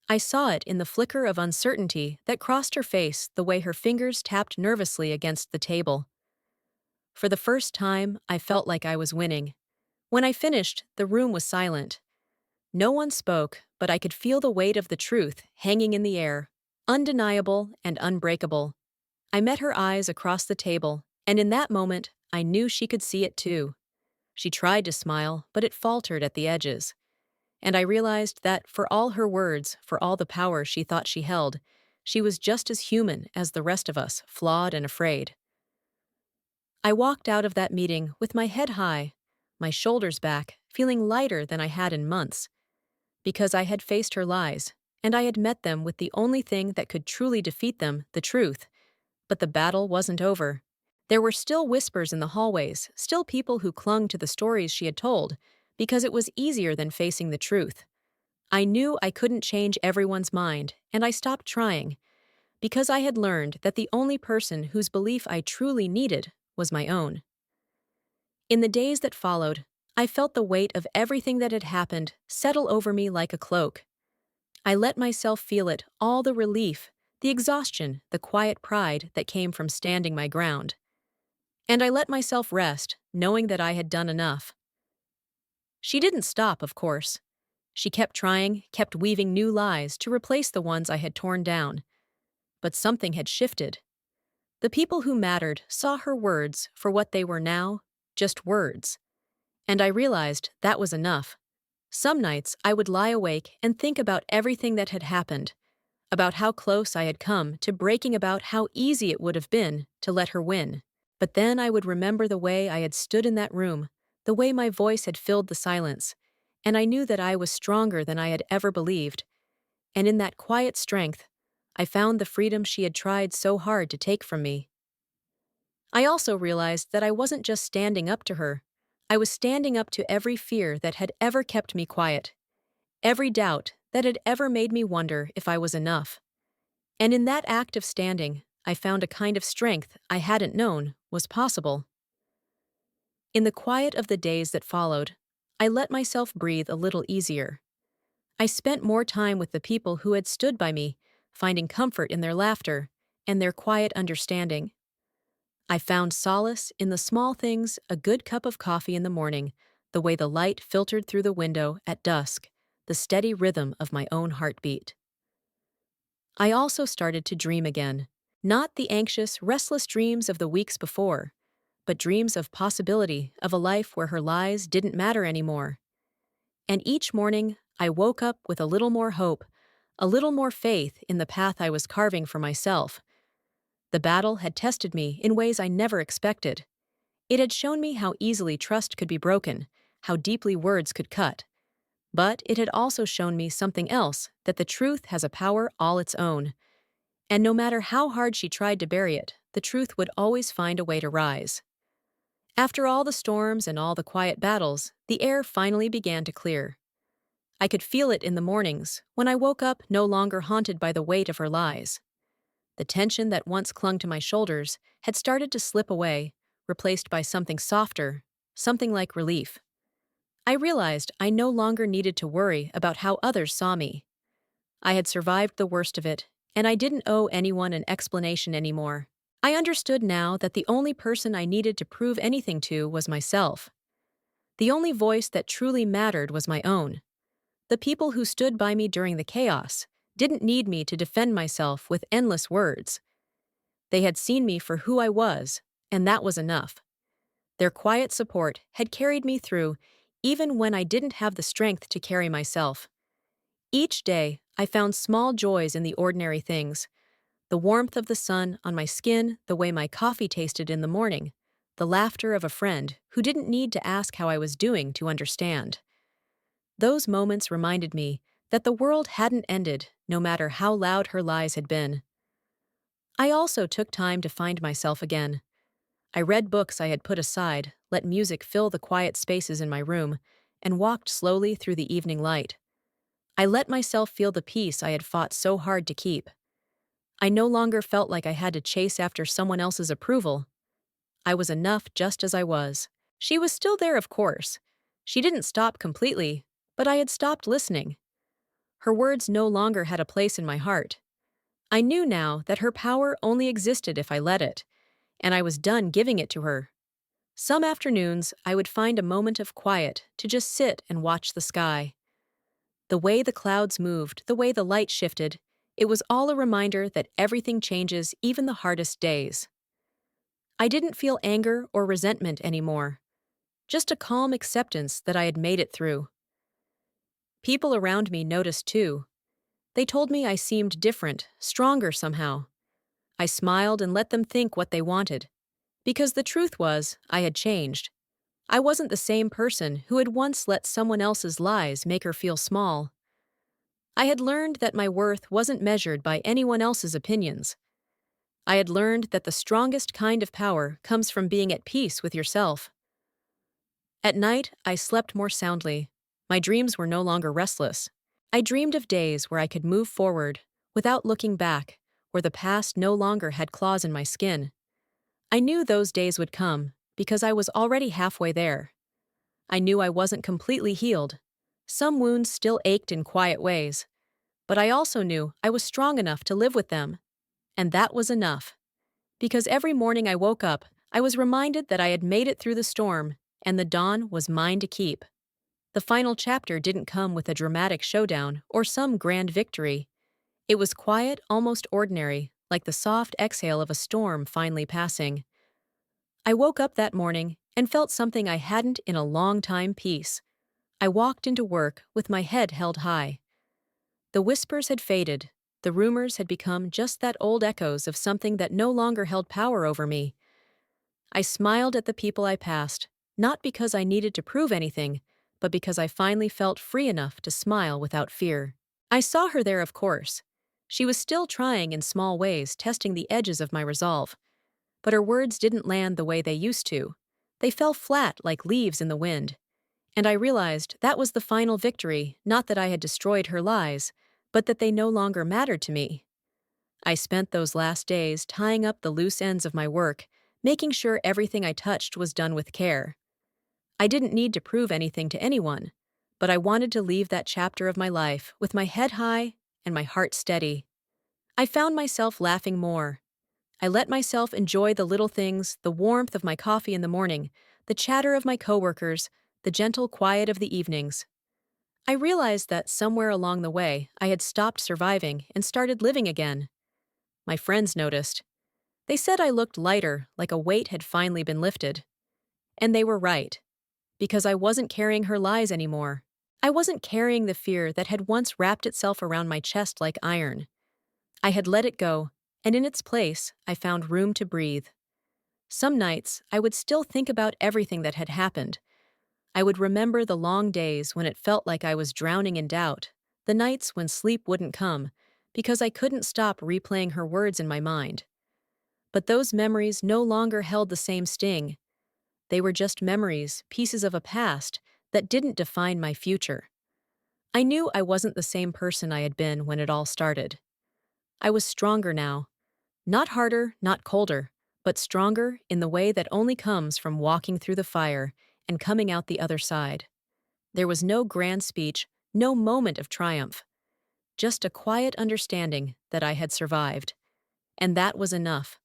I saw it in the flicker of uncertainty that crossed her face, the way her fingers tapped nervously against the table. For the first time, I felt like I was winning. When I finished, the room was silent. No one spoke, but I could feel the weight of the truth hanging in the air, undeniable and unbreakable. I met her eyes across the table, and in that moment, I knew she could see it too. She tried to smile, but it faltered at the edges. And I realized that, for all her words, for all the power she thought she held, she was just as human as the rest of us, flawed and afraid. I walked out of that meeting with my head high, my shoulders back, feeling lighter than I had in months, because I had faced her lies, and I had met them with the only thing that could truly defeat them, the truth. But the battle wasn't over. There were still whispers in the hallways, still people who clung to the stories she had told, because it was easier than facing the truth. I knew I couldn't change everyone's mind, and I stopped trying, because I had learned that the only person whose belief I truly needed was my own. In the days that followed, I felt the weight of everything that had happened settle over me like a cloak. I let myself feel it, all the relief, the exhaustion, the quiet pride that came from standing my ground. And I let myself rest, knowing that I had done enough. She didn't stop, of course. She kept trying, kept weaving new lies to replace the ones I had torn down. But something had shifted. The people who mattered saw her words for what they were now, just words. And I realized that was enough. Some nights I would lie awake and think about everything that had happened, about how close I had come to breaking, about how easy it would have been to let her win. But then I would remember the way I had stood in that room, the way my voice had filled the silence, and I knew that I was stronger than I had ever believed. And in that quiet strength, I found the freedom she had tried so hard to take from me. I also realized that I wasn't just standing up to her. I was standing up to every fear that had ever kept me quiet, every doubt that had ever made me wonder if I was enough. And in that act of standing, I found a kind of strength I hadn't known was possible. In the quiet of the days that followed, I let myself breathe a little easier. I spent more time with the people who had stood by me, finding comfort in their laughter and their quiet understanding. I found solace in the small things, a good cup of coffee in the morning, the way the light filtered through the window at dusk, the steady rhythm of my own heartbeat. I also started to dream again, not the anxious, restless dreams of the weeks before, but dreams of possibility, of a life where her lies didn't matter anymore. And each morning, I woke up with a little more hope, a little more faith in the path I was carving for myself. The battle had tested me in ways I never expected. It had shown me how easily trust could be broken, how deeply words could cut. But it had also shown me something else, that the truth has a power all its own. And no matter how hard she tried to bury it, the truth would always find a way to rise. After all the storms and all the quiet battles, the air finally began to clear. I could feel it in the mornings, when I woke up no longer haunted by the weight of her lies. The tension that once clung to my shoulders had started to slip away, replaced by something softer, something like relief. I realized I no longer needed to worry about how others saw me. I had survived the worst of it, and I didn't owe anyone an explanation anymore. I understood now that the only person I needed to prove anything to was myself. The only voice that truly mattered was my own. The people who stood by me during the chaos didn't need me to defend myself with endless words. They had seen me for who I was, and that was enough. Their quiet support had carried me through, even when I didn't have the strength to carry myself. Each day, I found small joys in the ordinary things: the warmth of the sun on my skin, the way my coffee tasted in the morning, the laughter of a friend who didn't need to ask how I was doing to understand. Those moments reminded me that the world hadn't ended, no matter how loud her lies had been. I also took time to find myself again. I read books I had put aside, let music fill the quiet spaces in my room, and walked slowly through the evening light. I let myself feel the peace I had fought so hard to keep. I no longer felt like I had to chase after someone else's approval. I was enough just as I was. She was still there, of course. She didn't stop completely, but I had stopped listening. Her words no longer had a place in my heart. I knew now that her power only existed if I let it, and I was done giving it to her. Some afternoons, I would find a moment of quiet to just sit and watch the sky. The way the clouds moved, the way the light shifted, it was all a reminder that everything changes, even the hardest days. I didn't feel anger or resentment anymore, just a calm acceptance that I had made it through. People around me noticed too. They told me I seemed different, stronger somehow. I smiled and let them think what they wanted, because the truth was, I had changed. I wasn't the same person who had once let someone else's lies make her feel small. I had learned that my worth wasn't measured by anyone else's opinions. I had learned that the strongest kind of power comes from being at peace with yourself. At night, I slept more soundly. My dreams were no longer restless. I dreamed of days where I could move forward, without looking back, where the past no longer had claws in my skin. I knew those days would come, because I was already halfway there. I knew I wasn't completely healed. Some wounds still ached in quiet ways. But I also knew I was strong enough to live with them. And that was enough. Because every morning I woke up, I was reminded that I had made it through the storm, and the dawn was mine to keep. The final chapter didn't come with a dramatic showdown or some grand victory. It was quiet, almost ordinary, like the soft exhale of a storm finally passing. I woke up that morning and felt something I hadn't in a long time: peace. I walked into work with my head held high. The whispers had faded. The rumors had become just that old echoes of something that no longer held power over me. I smiled at the people I passed, not because I needed to prove anything, but because I finally felt free enough to smile without fear. I saw her there, of course. She was still trying in small ways, testing the edges of my resolve. But her words didn't land the way they used to. They fell flat like leaves in the wind. And I realized that was the final victory, not that I had destroyed her lies, but that they no longer mattered to me. I spent those last days tying up the loose ends of my work, making sure everything I touched was done with care. I didn't need to prove anything to anyone, but I wanted to leave that chapter of my life with my head high and my heart steady. I found myself laughing more. I let myself enjoy the little things: the warmth of my coffee in the morning, the chatter of my coworkers, the gentle quiet of the evenings. I realized that somewhere along the way, I had stopped surviving and started living again. My friends noticed. They said I looked lighter, like a weight had finally been lifted. And they were right, because I wasn't carrying her lies anymore. I wasn't carrying the fear that had once wrapped itself around my chest like iron. I had let it go, and in its place, I found room to breathe. Some nights, I would still think about everything that had happened. I would remember the long days when it felt like I was drowning in doubt, the nights when sleep wouldn't come, because I couldn't stop replaying her words in my mind. But those memories no longer held the same sting. They were just memories, pieces of a past, that didn't define my future. I knew I wasn't the same person I had been when it all started. I was stronger now. Not harder, not colder, but stronger in the way that only comes from walking through the fire and coming out the other side. There was no grand speech, no moment of triumph, just a quiet understanding that I had survived. And that was enough.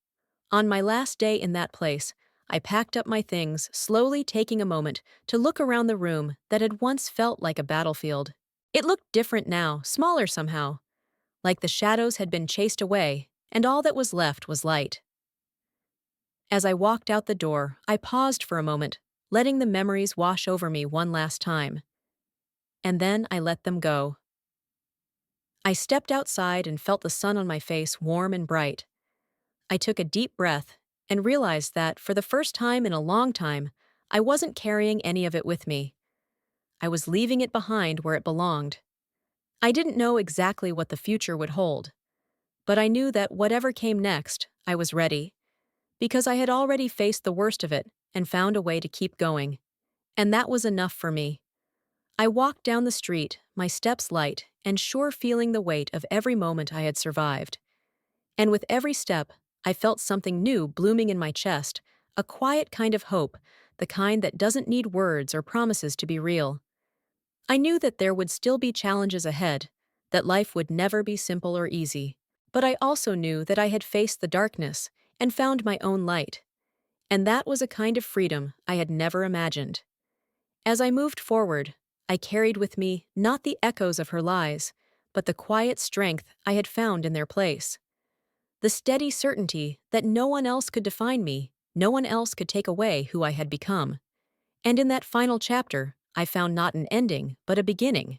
On my last day in that place, I packed up my things, slowly taking a moment to look around the room that had once felt like a battlefield. It looked different now, smaller somehow, like the shadows had been chased away, and all that was left was light. As I walked out the door, I paused for a moment, letting the memories wash over me one last time. And then I let them go. I stepped outside and felt the sun on my face warm and bright. I took a deep breath and realized that, for the first time in a long time, I wasn't carrying any of it with me. I was leaving it behind where it belonged. I didn't know exactly what the future would hold, but I knew that whatever came next, I was ready, because I had already faced the worst of it and found a way to keep going. And that was enough for me. I walked down the street, my steps light, and sure feeling the weight of every moment I had survived. And with every step, I felt something new blooming in my chest, a quiet kind of hope, the kind that doesn't need words or promises to be real. I knew that there would still be challenges ahead, that life would never be simple or easy. But I also knew that I had faced the darkness and found my own light. And that was a kind of freedom I had never imagined. As I moved forward, I carried with me not the echoes of her lies, but the quiet strength I had found in their place. The steady certainty that no one else could define me, no one else could take away who I had become. And in that final chapter, I found not an ending, but a beginning.